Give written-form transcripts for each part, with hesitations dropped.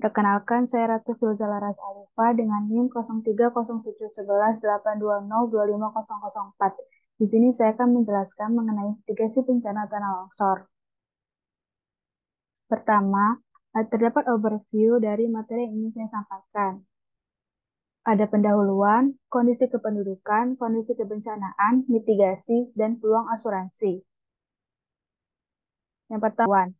Perkenalkan, saya Ratu Filza Laras Alifa dengan NIM 03071182025004. Di sini saya akan menjelaskan mengenai mitigasi bencana tanah longsor. Pertama, terdapat overview dari materi yang ingin saya sampaikan. Ada pendahuluan, kondisi kependudukan, kondisi kebencanaan, mitigasi, dan peluang asuransi. Yang pertama,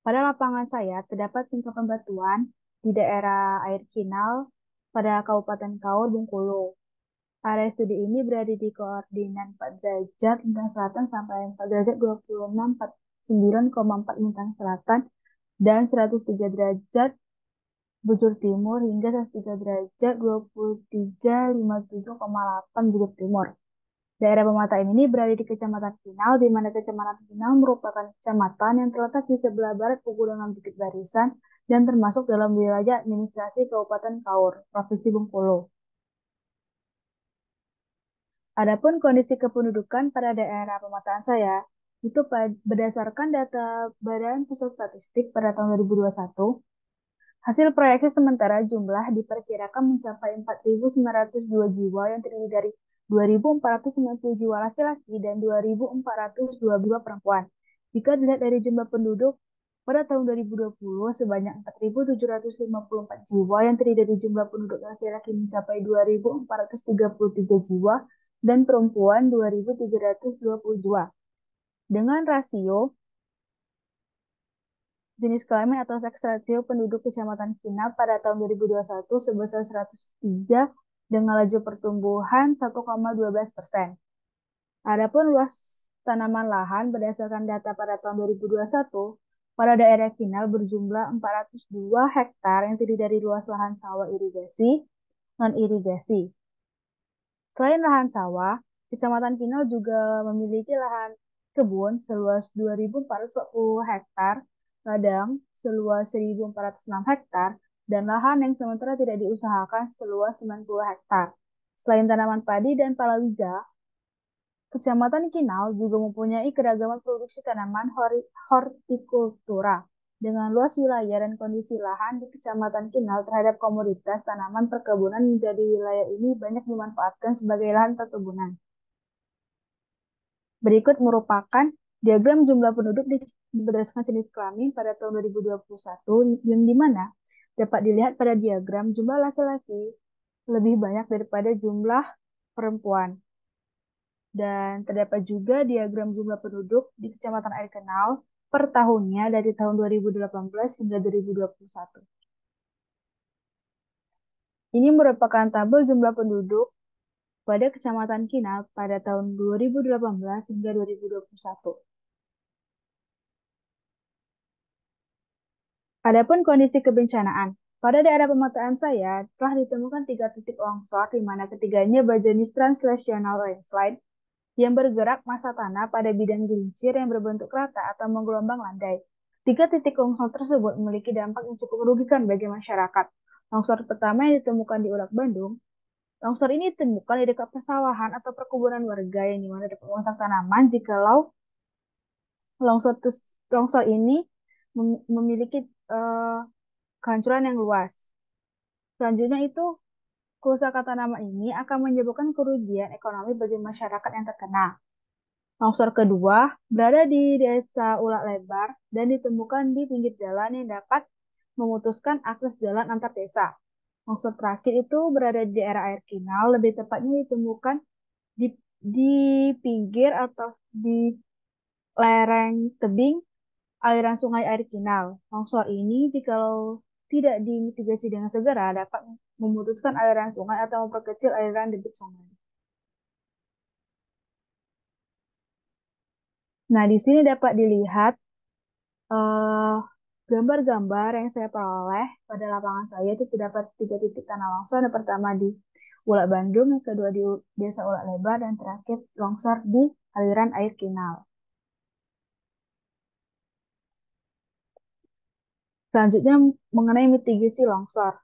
pada lapangan saya terdapat tingkat pembatuan di daerah air kinal pada Kabupaten Kaur, Bengkulu. Area studi ini berada di koordinat 4 derajat lintang selatan sampai 4 derajat 26,49,4 lintang selatan dan 103 derajat bujur timur hingga 103 derajat 23,57,8 bujur timur. Daerah pemataian ini berada di Kecamatan Kinal, di mana Kecamatan Kinal merupakan kecamatan yang terletak di sebelah barat Pegunungan Bukit Barisan dan termasuk dalam wilayah administrasi Kabupaten Kaur, Provinsi Bengkulu. Adapun kondisi kependudukan pada daerah pemetaan saya, itu berdasarkan data Badan Pusat Statistik pada tahun 2021, hasil proyeksi sementara jumlah diperkirakan mencapai 4.902 jiwa yang terdiri dari 2.490 jiwa laki-laki dan 2.402 jiwa perempuan. Jika dilihat dari jumlah penduduk, pada tahun 2020 sebanyak 4.754 jiwa yang terdiri dari jumlah penduduk laki-laki mencapai 2.433 jiwa dan perempuan 2.322. Dengan rasio jenis kelamin atau seks ratio penduduk Kecamatan Kinal pada tahun 2021 sebesar 103 dengan laju pertumbuhan 1,12%. Adapun luas tanaman lahan berdasarkan data pada tahun 2021 pada daerah Kinal berjumlah 402 hektar yang terdiri dari luas lahan sawah irigasi, non-irigasi. Selain lahan sawah, Kecamatan Kinal juga memiliki lahan kebun seluas 2.440 hektar, ladang seluas 1.406 hektar, dan lahan yang sementara tidak diusahakan seluas 90 hektar. Selain tanaman padi dan palawija, Kecamatan Kinal juga mempunyai keragaman produksi tanaman hortikultura dengan luas wilayah dan kondisi lahan di Kecamatan Kinal terhadap komoditas tanaman perkebunan menjadi wilayah ini banyak dimanfaatkan sebagai lahan perkebunan. Berikut merupakan diagram jumlah penduduk berdasarkan jenis kelamin pada tahun 2021 yang dimana dapat dilihat pada diagram jumlah laki-laki lebih banyak daripada jumlah perempuan. Dan terdapat juga diagram jumlah penduduk di Kecamatan Air Kenal per tahunnya dari tahun 2018 hingga 2021. Ini merupakan tabel jumlah penduduk pada Kecamatan Kinal pada tahun 2018 hingga 2021. Adapun kondisi kebencanaan, pada daerah pemetaan saya telah ditemukan 3 titik longsor di mana ketiganya berjenis translational landslide yang bergerak massa tanah pada bidang gelincir yang berbentuk rata atau menggelombang landai. 3 titik longsor tersebut memiliki dampak yang cukup merugikan bagi masyarakat. Longsor pertama yang ditemukan di Ulak, Bandung. Longsor ini ditemukan di dekat persawahan atau perkebunan warga yang dimana dapat merusak tanaman jikalau longsor ini memiliki kehancuran yang luas. Selanjutnya itu kerusakan tanaman ini akan menyebabkan kerugian ekonomi bagi masyarakat yang terkena. Longsor kedua berada di Desa Ulak Lebar dan ditemukan di pinggir jalan yang dapat memutuskan akses jalan antar desa. Longsor terakhir itu berada di daerah air kinal, lebih tepatnya ditemukan di pinggir atau di lereng tebing aliran sungai air kinal. Longsor ini jikalau tidak dimitigasi dengan segera dapat memutuskan aliran sungai atau memperkecil aliran debit sungai. Nah, di sini dapat dilihat eh, gambar-gambar yang saya peroleh pada lapangan saya itu terdapat 3 titik tanah longsor. Yang pertama di Ulak, Bandung, yang kedua di Desa Ulak Lebar, dan terakhir longsor di aliran air kinal. Selanjutnya mengenai mitigasi longsor.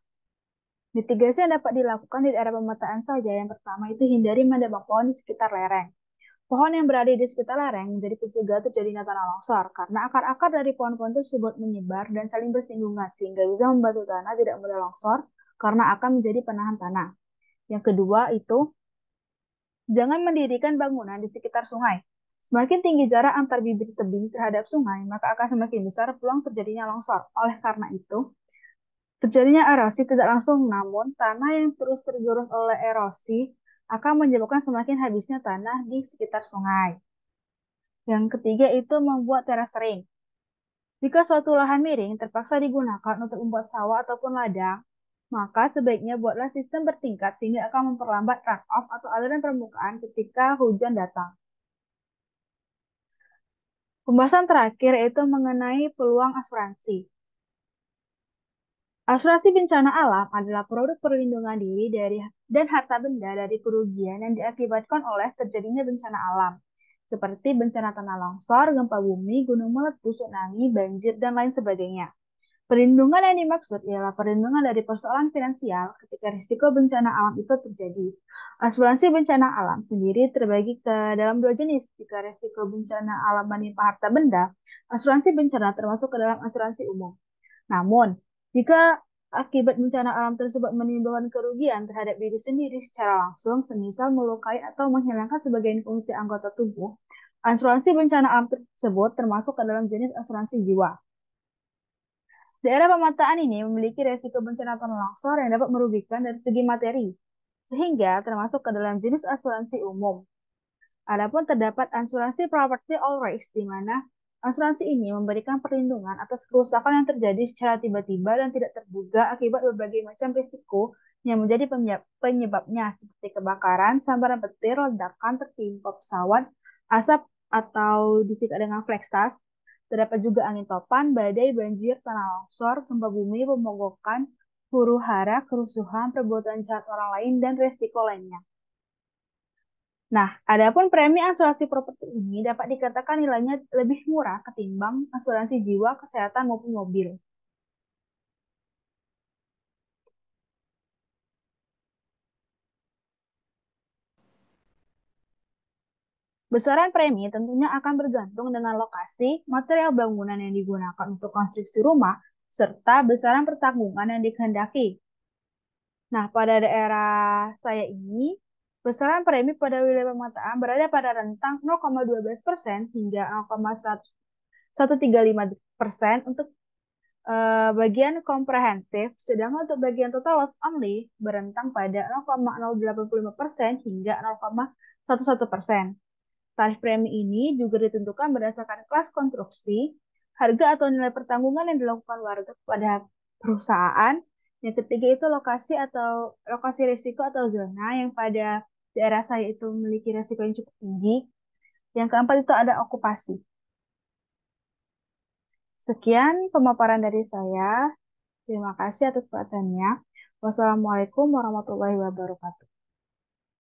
Mitigasi yang dapat dilakukan di daerah pemetaan saja. Yang pertama itu hindari menebang pohon di sekitar lereng. Pohon yang berada di sekitar lereng menjadi pencegah terjadinya tanah longsor karena akar-akar dari pohon-pohon tersebut menyebar dan saling bersinggungan sehingga bisa membantu tanah tidak mudah longsor karena akan menjadi penahan tanah. Yang kedua itu, jangan mendirikan bangunan di sekitar sungai. Semakin tinggi jarak antar bibir tebing terhadap sungai, maka akan semakin besar peluang terjadinya longsor. Oleh karena itu, terjadinya erosi tidak langsung, namun tanah yang terus tergerus oleh erosi akan menyebabkan semakin habisnya tanah di sekitar sungai. Yang ketiga itu membuat teras kering. Jika suatu lahan miring terpaksa digunakan untuk membuat sawah ataupun ladang, maka sebaiknya buatlah sistem bertingkat sehingga akan memperlambat runoff atau aliran permukaan ketika hujan datang. Pembahasan terakhir yaitu mengenai peluang asuransi. Asuransi bencana alam adalah produk perlindungan diri dari dan harta benda dari kerugian yang diakibatkan oleh terjadinya bencana alam, seperti bencana tanah longsor, gempa bumi, gunung meletus, tsunami, banjir, dan lain sebagainya. Perlindungan yang dimaksud ialah perlindungan dari persoalan finansial ketika risiko bencana alam itu terjadi. Asuransi bencana alam sendiri terbagi ke dalam dua jenis. Jika risiko bencana alam menimpa harta benda, asuransi bencana termasuk ke dalam asuransi umum. Namun, jika akibat bencana alam tersebut menimbulkan kerugian terhadap diri sendiri secara langsung, semisal melukai atau menghilangkan sebagian fungsi anggota tubuh, asuransi bencana alam tersebut termasuk ke dalam jenis asuransi jiwa. Daerah pemetaan ini memiliki resiko bencana tanah longsor yang dapat merugikan dari segi materi, sehingga termasuk ke dalam jenis asuransi umum. Adapun terdapat asuransi property all risk, di mana asuransi ini memberikan perlindungan atas kerusakan yang terjadi secara tiba-tiba dan tidak terduga akibat berbagai macam risiko yang menjadi penyebabnya, seperti kebakaran, sambaran petir, ledakan, tertimpa pesawat, asap atau disingkat dengan flextas. Terdapat juga angin topan, badai, banjir, tanah longsor, gempa bumi, pemogokan, huru hara, kerusuhan, perbuatan jahat orang lain, dan resiko lainnya. Nah, adapun premi asuransi properti ini dapat dikatakan nilainya lebih murah ketimbang asuransi jiwa, kesehatan, maupun mobil. Besaran premi tentunya akan bergantung dengan lokasi, material bangunan yang digunakan untuk konstruksi rumah, serta besaran pertanggungan yang dikehendaki. Nah, pada daerah saya ini, besaran premi pada wilayah pemetaan berada pada rentang 0,12% hingga 0,135% untuk bagian komprehensif, sedangkan untuk bagian total loss only berentang pada 0,085% hingga 0,11%. Tarif premi ini juga ditentukan berdasarkan kelas konstruksi, harga atau nilai pertanggungan yang dilakukan warga kepada perusahaan. Yang ketiga itu lokasi risiko atau zona yang pada daerah saya itu memiliki risiko yang cukup tinggi. Yang keempat itu ada okupasi. Sekian pemaparan dari saya. Terima kasih atas perhatiannya. Wassalamualaikum warahmatullahi wabarakatuh.